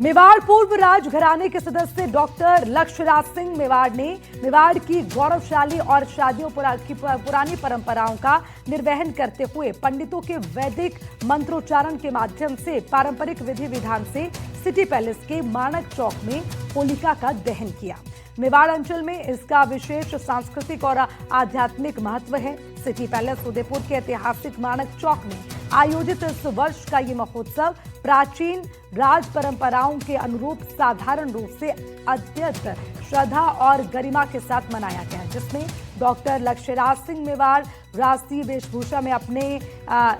मेवाड़ पूर्व राजघराने के सदस्य डॉक्टर लक्ष्यराज सिंह मेवाड़ ने मेवाड़ की गौरवशाली और शादियों की पुरानी परंपराओं का निर्वहन करते हुए पंडितों के वैदिक मंत्रोच्चारण के माध्यम से पारंपरिक विधि विधान से सिटी पैलेस के माणक चौक में होलिका का दहन किया। मेवाड़ अंचल में इसका विशेष सांस्कृतिक और आध्यात्मिक महत्व है। सिटी पैलेस उदयपुर के ऐतिहासिक माणक चौक में आयोजित इस वर्ष का ये महोत्सव प्राचीन राज परंपराओं के अनुरूप साधारण रूप से अत्यंत श्रद्धा और गरिमा के साथ मनाया गया, जिसमें डॉक्टर लक्ष्यराज सिंह मेवाड़ राष्ट्रीय वेशभूषा में अपने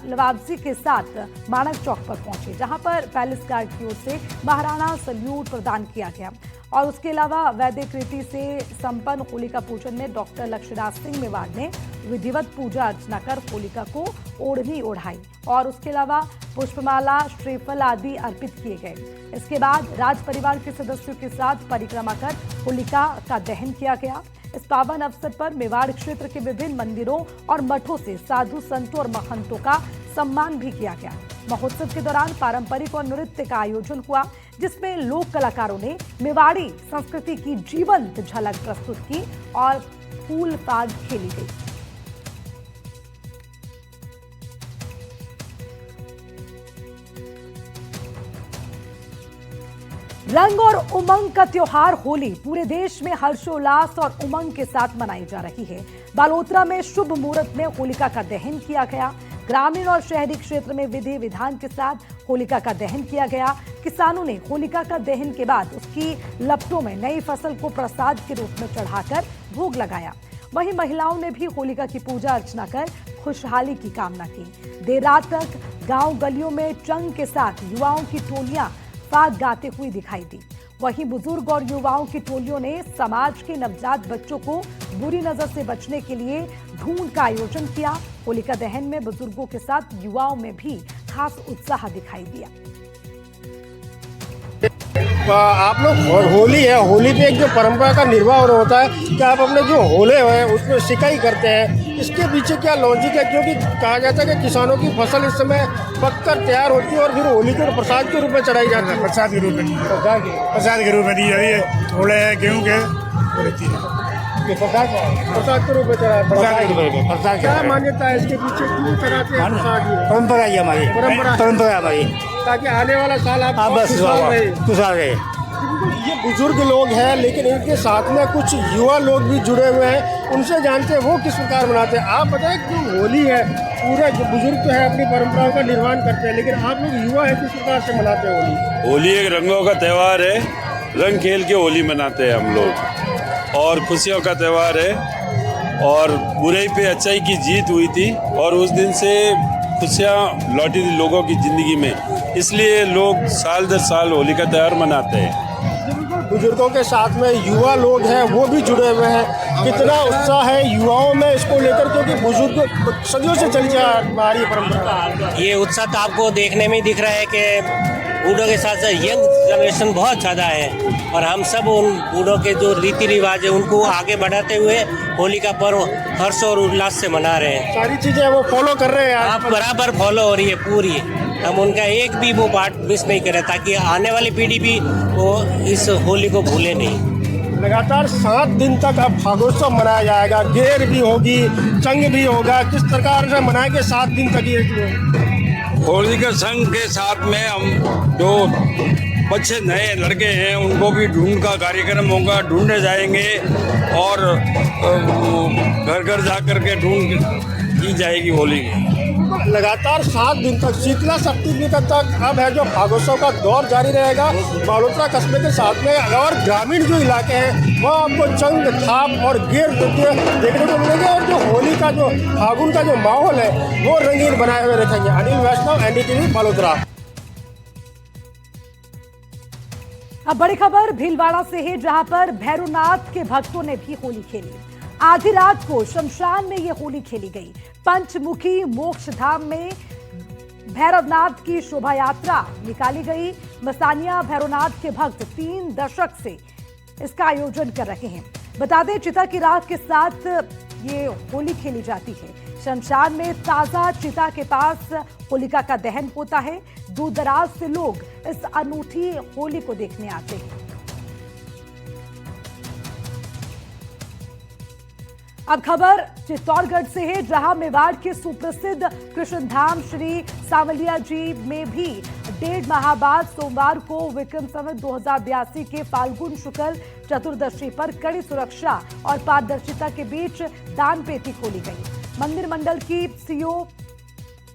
लवाबजी के साथ माणक चौक पर पहुंचे, जहां पर पैलेस गार्ड की ओर से महाराणा सल्यूट प्रदान किया गया। और उसके अलावा वैदिक रीति से संपन्न होलिका पूजन में डॉक्टर लक्ष्यराज सिंह मेवाड़ ने विधिवत पूजा अर्चना कर होलिका को ओढ़नी ओढ़ाई और उसके अलावा पुष्पमाला, श्रीफल आदि अर्पित किए गए। इसके बाद राज परिवार के सदस्यों के साथ परिक्रमा कर होलिका का दहन किया गया। इस पावन अवसर पर मेवाड़ क्षेत्र के विभिन्न मंदिरों और मठों से साधु संतों और महंतों का सम्मान भी किया गया। महोत्सव के दौरान पारंपरिक और नृत्य का आयोजन हुआ, जिसमें लोक कलाकारों ने मेवाड़ी संस्कृति की जीवंत झलक प्रस्तुत की और फूल फाग खेली गई। रंग और उमंग का त्योहार होली पूरे देश में हर्षोल्लास और उमंग के साथ मनाई जा रही है। बालोतरा में शुभ मुहूर्त में होलिका का दहन किया गया। ग्रामीण और शहरी क्षेत्र में विधि विधान के साथ होलिका का दहन किया गया। किसानों ने होलिका का दहन के बाद उसकी लपटों में नई फसल को प्रसाद के रूप में चढ़ाकर भोग लगाया। वहीं महिलाओं ने भी होलिका की पूजा अर्चना कर खुशहाली की कामना की। देर रात तक गांव गलियों में चंग के साथ युवाओं की टोलियां फाग गाते हुए दिखाई दी। वहीं बुजुर्ग और युवाओं की टोलियों ने समाज के नवजात बच्चों को बुरी नजर से बचने के लिए ढूंढ का आयोजन किया। होलिका दहन में बुजुर्गों के साथ युवाओं में भी खास उत्साह दिखाई दिया। आप लोग होली है, होली पे एक जो परंपरा का निर्वाह होता है कि आप अपने जो होले हैं उसमें सिकाई करते हैं, इसके पीछे क्या लॉजिक है? क्योंकि कहा जाता है कि किसानों की फसल इस समय पककर तैयार होती है और फिर होली को प्रसाद के रूप में चढ़ाई जाती है। प्रसाद के रूप में दी जाती है। होले गेहूँ के रहती है, प्रसाद के रूप में चढ़ाया। क्या मान्यता है इसके पीछे, क्यों चढ़ाते हैं प्रसाद? परंपरा ही हमारी, परंपरा हमारी, ताकि आने वाला साल आप बस खुशहाल रहे। ये बुजुर्ग लोग हैं, लेकिन इनके साथ में कुछ युवा लोग भी जुड़े हुए हैं, उनसे जानते हैं वो किस प्रकार मनाते हैं। आप बताएं कि होली है, पूरा जो बुजुर्ग तो है अपनी परंपराओं का निर्वहन करते हैं, लेकिन आप लोग युवा है, किस प्रकार से मनाते हैं होली? होली एक रंगों का त्यौहार है, रंग खेल के होली मनाते हैं हम लोग, और खुशियों का त्यौहार है। और बुराई पे अच्छाई की जीत हुई थी और उस दिन से खुशियाँ लौटी थी लोगों की ज़िंदगी में, इसलिए लोग साल दर साल होली का त्यौहार मनाते हैं। बुजुर्गों के साथ में युवा लोग हैं, वो भी जुड़े हुए हैं। कितना उत्साह है युवाओं में इसको लेकर, क्योंकि बुजुर्ग सदियों से चली आ रही परंपरा। ये उत्साह तो आपको देखने में दिख रहा है कि बूढ़ों के साथ साथ यंग जनरेशन बहुत ज़्यादा है और हम सब उन बूढ़ों के जो रीति रिवाज है उनको आगे बढ़ाते हुए होली का पर्व हर्ष और उल्लास से मना रहे हैं। सारी चीज़ें वो फॉलो कर रहे हैं, आप बराबर फॉलो हो रही है पूरी। हम उनका एक भी वो पार्ट मिस नहीं करें ताकि आने वाली पीढ़ी भी वो इस होली को भूले नहीं। लगातार 7 दिन तक अब फागोत्सव मनाया जाएगा, गेर भी होगी, चंग भी होगा। किस प्रकार से मनाएंगे 7 दिन तक ये? होली के संग के साथ में हम जो बच्चे नए लड़के हैं उनको भी ढूंढ का कार्यक्रम होगा, ढूंढे जाएंगे और घर घर जा कर के ढूंढ की जाएगी होली। लगातार 7 दिन तक शीतला सप्तमी तक अब है जो फागोत्सव का दौर जारी रहेगा। बालोतरा कस्बे के साथ में और ग्रामीण जो इलाके हैं वहाँ आपको चंग, थाप और गेर देखने को मिलेंगे और जो होली का जो फागुन का जो माहौल है वो रंगीन बनाए हुए रखेंगे। अनिल वैष्णव, NDTV, बालोतरा। अब बड़ी खबर भीलवाड़ा से है, जहां पर भैरवनाथ के भक्तों ने भी होली खेली। आधी रात को शमशान में ये होली खेली गई। पंचमुखी मोक्ष धाम में भैरवनाथ की शोभा यात्रा निकाली गई। मसानिया भैरवनाथ के भक्त 3 दशक से इसका आयोजन कर रहे हैं। बता दें चिता की राख के साथ ये होली खेली जाती है। शमशान में ताजा चिता के पास होलिका का दहन होता है। दूर दराज से लोग इस अनूठी होली को देखने आते हैं। अब खबर चित्तौड़गढ़ से है, जहां मेवाड़ के सुप्रसिद्ध कृष्णधाम श्री सांवलिया जी में भी 1.5 माह बाद सोमवार को विक्रम संवत 2082 के फाल्गुन शुक्ल चतुर्दशी पर कड़ी सुरक्षा और पारदर्शिता के बीच दान पेटी खोली गई। मंदिर मंडल की सीईओ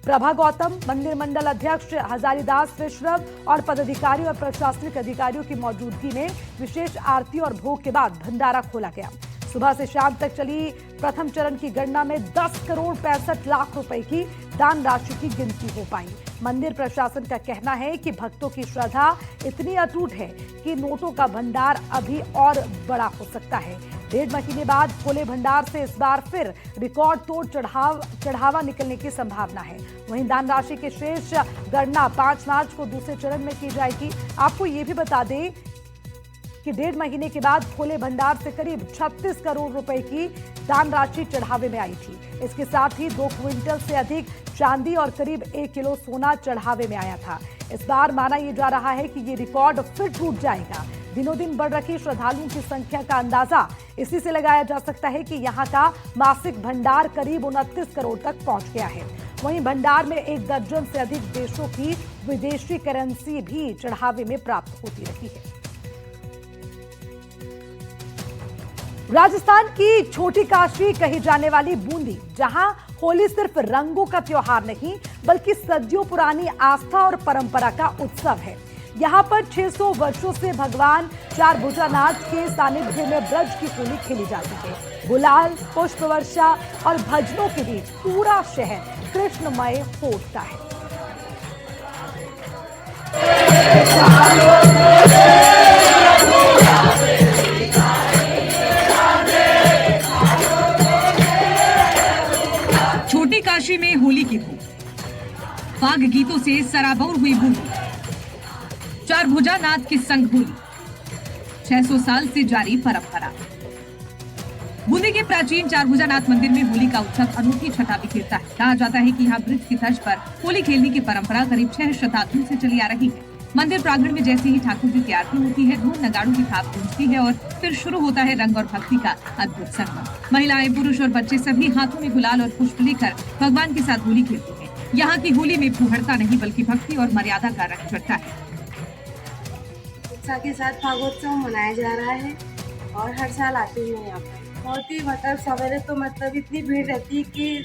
प्रभा गौतम, मंदिर मंडल अध्यक्ष हजारीदास विश्रव और पदाधिकारी और प्रशासनिक अधिकारियों की मौजूदगी में विशेष आरती और भोग के बाद भंडारा खोला गया। सुबह से शाम तक चली प्रथम चरण की गणना में 10 करोड़ 65 लाख रुपए की दान राशि की गिनती हो पाई। मंदिर प्रशासन का कहना है कि भक्तों की श्रद्धा इतनी अटूट है कि नोटों का भंडार अभी और बड़ा हो सकता है। 1.5 महीने बाद खोले भंडार से इस बार फिर रिकॉर्ड तोड़ चढ़ावा निकलने की संभावना है। वहीं दान राशि की शेष गणना 5 मार्च को दूसरे चरण में की जाएगी। आपको ये भी बता दें कि 1.5 महीने के बाद खोले भंडार से करीब 36 करोड़ रुपए की दान राशि चढ़ावे में आई थी। इसके साथ ही 2 क्विंटल से अधिक चांदी और करीब 1 किलो सोना चढ़ावे में आया था। इस बार माना यह जा रहा है कि ये रिकॉर्ड फिर टूट जाएगा। दिनों दिन बढ़ रही श्रद्धालुओं की संख्या का अंदाजा इसी से लगाया जा सकता है कि यहाँ का मासिक भंडार करीब 29 करोड़ तक पहुंच गया है। वहीं भंडार में 1 दर्जन से अधिक देशों की विदेशी करेंसी भी चढ़ावे में प्राप्त होती रही है। राजस्थान की छोटी काशी कही जाने वाली बूंदी, जहां होली सिर्फ रंगों का त्योहार नहीं बल्कि सदियों पुरानी आस्था और परंपरा का उत्सव है। यहां पर 600 वर्षों से भगवान चारभुजानाथ के सानिध्य में ब्रज की होली खेली जाती है। गुलाल, पुष्प वर्षा और भजनों के बीच पूरा शहर कृष्णमय हो उठता है। छोटी काशी में होली की धूम, फाग गीतों से सराबोर हुई बूंदी, चारभुजानाथ के संग होली, 600 साल से जारी परंपरा। बूंदी के प्राचीन चारभुजानाथ मंदिर में होली का उत्सव अनूठी छटा बिखेरता है। कहा जाता है कि यहाँ ब्रिज की तर्ज पर होली खेलने की परंपरा करीब 6 शताब्दियों से चली आ रही है। मंदिर प्रांगण में जैसे ही ठाकुर जी की आरती होती है, ढोल नगाड़ों की थाप गूंजती है और फिर शुरू होता है रंग और भक्ति का अद्भुत संगम। महिलाएं, पुरुष और बच्चे सभी हाथों में गुलाल और पुष्प लेकर भगवान के साथ होली खेलते हैं। यहाँ की होली में फूहड़ता नहीं बल्कि भक्ति और मर्यादा का रंग चढ़ता है। उत्साह के साथ फागोत्सव मनाया जा रहा है और हर साल आती हूँ यहाँ पर। बहुत ही सवेरे तो इतनी भीड़ रहती है कि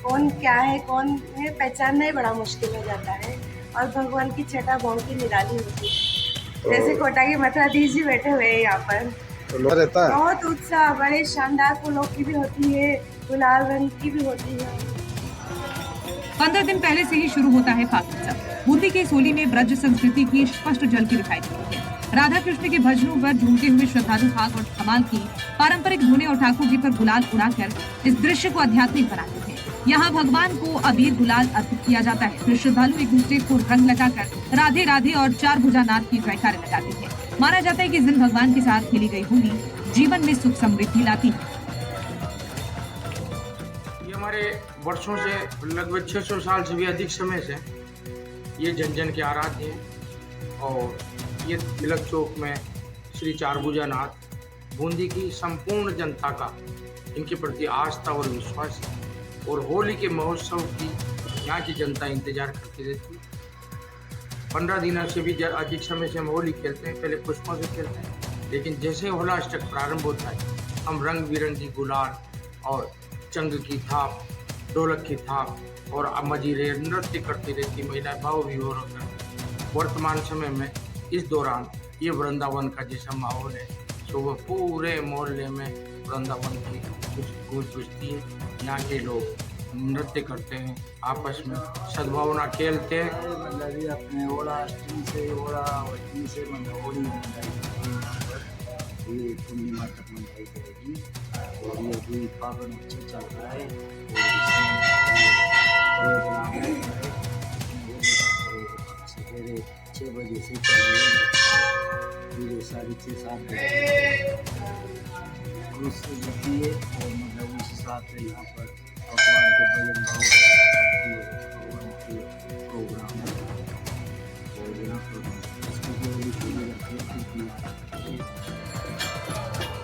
कौन क्या है कौन है पहचानना ही बड़ा मुश्किल हो जाता है। और भगवान की छटा बहुत ही निराली होती है। जैसे कोटा के मठाधीश जी बैठे हुए हैं यहाँ पर, तो रहता है बहुत उत्साह, बड़े शानदार फूलों की भी होती है, गुलाल रंग की भी होती है। 15 दिन पहले से ही शुरू होता है फागोत्सव। बूंदी की इस होली में ब्रज संस्कृति की स्पष्ट झलकी दिखाई देती है। राधा कृष्ण के भजनों पर झूमते हुए श्रद्धालु फाग और धमाल की पारंपरिक धुनें और ठाकुर जी पर गुलाल उड़ाकर इस दृश्य को आध्यात्मिक बनाते हैं। यहाँ भगवान को अबीर गुलाल अर्पित किया जाता है। फिर श्रद्धालु एक दूसरे को रंग लगाकर राधे राधे और चारभुजानाथ की जयकारे लगाते हैं। माना जाता है कि इस दिन भगवान के साथ खेली गई होली जीवन में सुख समृद्धि लाती है। ये हमारे वर्षों से लगभग 600 साल से भी अधिक समय से ये जन जन के आराध्य है। और ये तिलक चौक में श्री चारभुजानाथ बूंदी की संपूर्ण जनता का इनके प्रति आस्था और विश्वास है। और होली के महोत्सव की यहाँ की जनता इंतजार करती रहती है। 15 दिनों से भी अधिक समय से हम होली खेलते हैं। पहले पुष्पों से खेलते हैं, लेकिन जैसे होलाष्टक प्रारंभ होता है हम रंग बिरंगी गुलाल और चंग की थाप, ढोलक की थाप और मजीरे नृत्य करती रहती महिलाएं भाव विभोर होकर। वर्तमान समय में इस दौरान ये वृंदावन का जैसा माहौल है, तो वह पूरे मोहल्ले में वृंदावन की गूंज बजती है। यहाँ के लोग नृत्य करते हैं, आपस में सद्भावना खेलते हैं। मतलब अपने होलाष्टमी से होली से होली मनाई ये पूर्णिमा तक मनाई जाएगी। और ये अभी फागुन उत्सव चल रहा है सवेरे 6 बजे से पूरे 6:30-7 बजे होती है। और मतलब उस हिसाब से यहाँ पर भगवान के भजन भाव भगवान के प्रोग्राम है और यहाँ पर इसकी जो होली खेली जाती है।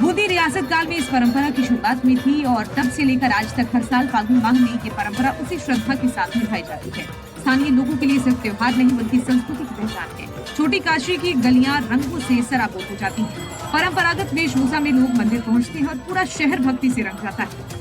बूंदी रियासत काल में इस परंपरा की शुरुआत हुई थी और तब से लेकर आज तक हर साल फाल्गुन माह में ये परंपरा उसी श्रद्धा के साथ निभाई जाती है। स्थानीय लोगों के लिए सिर्फ त्योहार नहीं बल्कि संस्कृति की पहचान है। छोटी काशी की गलियां रंगों से सराबोर हो जाती हैं। परंपरागत वेशभूषा में लोग मंदिर पहुंचते हैं और पूरा शहर भक्ति से रंग जाता है।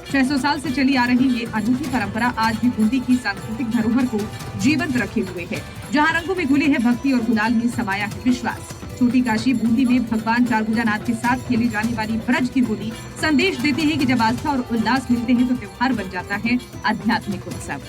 600 साल से चली आ रही ये अनूठी परंपरा आज भी बूंदी की सांस्कृतिक धरोहर को जीवंत रखे हुए है। जहाँ रंगों में घुली है भक्ति और गुलाल में समाया है विश्वास। छोटी काशी बूंदी में भगवान चारभुजानाथ के साथ खेली जाने वाली ब्रज की होली संदेश देती है कि जब आस्था और उल्लास मिलते हैं तो त्योहार बन जाता है आध्यात्मिक उत्सव।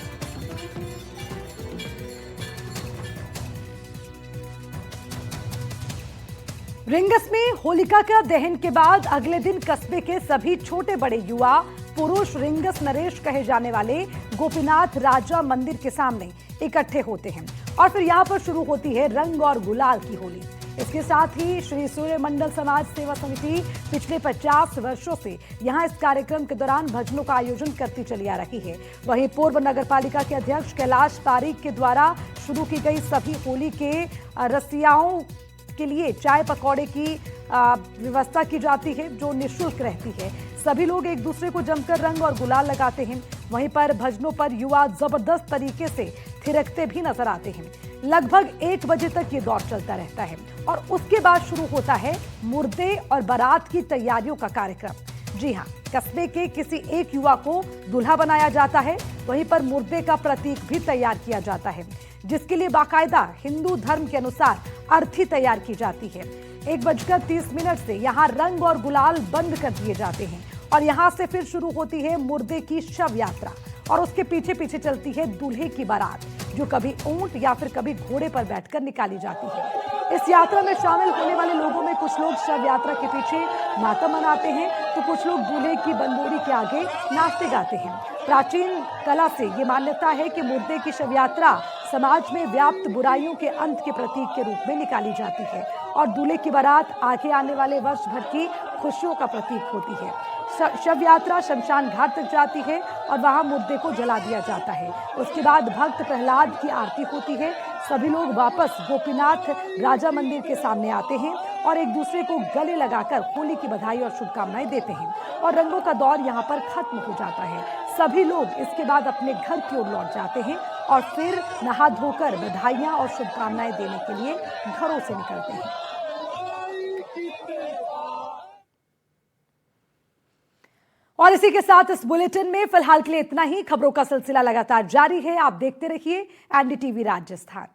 रिंगस में होलिका का दहन के बाद अगले दिन कस्बे के सभी छोटे बड़े युवा पुरुष रिंगस नरेश कहे जाने वाले गोपीनाथ राजा मंदिर के सामने इकट्ठे होते हैं और फिर यहाँ पर शुरू होती है रंग और गुलाल की होली। इसके साथ ही श्री सूर्य मंडल समाज सेवा समिति पिछले 50 वर्षों से यहाँ इस कार्यक्रम के दौरान भजनों का आयोजन करती चली आ रही है। वहीं पूर्व नगर पालिका के अध्यक्ष कैलाश पारीक के द्वारा शुरू की गई सभी होली के रसियाओं के लिए चाय पकौड़े की व्यवस्था की जाती है जो निःशुल्क रहती है। सभी लोग एक दूसरे को जमकर रंग और गुलाल लगाते हैं। वहीं पर भजनों पर युवा जबरदस्त तरीके से थिरकते भी नजर आते हैं। लगभग 1 बजे तक ये दौर चलता रहता है और उसके बाद शुरू होता है मुर्दे और बारात की तैयारियों का कार्यक्रम। जी हाँ, कस्बे के किसी एक युवा को दूल्हा बनाया जाता है। वहीं पर मुर्दे का प्रतीक भी तैयार किया जाता है जिसके लिए बाकायदा हिंदू धर्म के अनुसार अर्थी तैयार की जाती है। 1:30 से यहाँ रंग और गुलाल बंद कर दिए जाते हैं और यहाँ से फिर शुरू होती है मुर्दे की शव यात्रा और उसके पीछे पीछे चलती है दूल्हे की बारात जो कभी ऊंट या फिर कभी घोड़े पर बैठकर निकाली जाती है। इस यात्रा में शामिल होने वाले लोगों में कुछ लोग शव यात्रा के पीछे मातम मनाते हैं तो कुछ लोग दूल्हे की बंदोरी के आगे नाचते गाते हैं। प्राचीन कला से ये मान्यता है कि मुर्दे की शव यात्रा समाज में व्याप्त बुराइयों के अंत के प्रतीक के रूप में निकाली जाती है और दूल्हे की बारात आगे आने वाले वर्ष भर की खुशियों का प्रतीक होती है। शव यात्रा शमशान घाट तक जाती है और वहां मुर्दे को जला दिया जाता है। उसके बाद भक्त प्रहलाद की आरती होती है। सभी लोग वापस गोपीनाथ राजा मंदिर के सामने आते हैं और एक दूसरे को गले लगाकर होली की बधाई और शुभकामनाएं देते हैं और रंगों का दौर यहाँ पर खत्म हो जाता है। सभी लोग इसके बाद अपने घर की ओर लौट जाते हैं और फिर नहा धोकर बधाइयां और शुभकामनाएं देने के लिए घरों से निकलते हैं। और इसी के साथ इस बुलेटिन में फिलहाल के लिए इतना ही। खबरों का सिलसिला लगातार जारी है। आप देखते रहिए NDTV राजस्थान।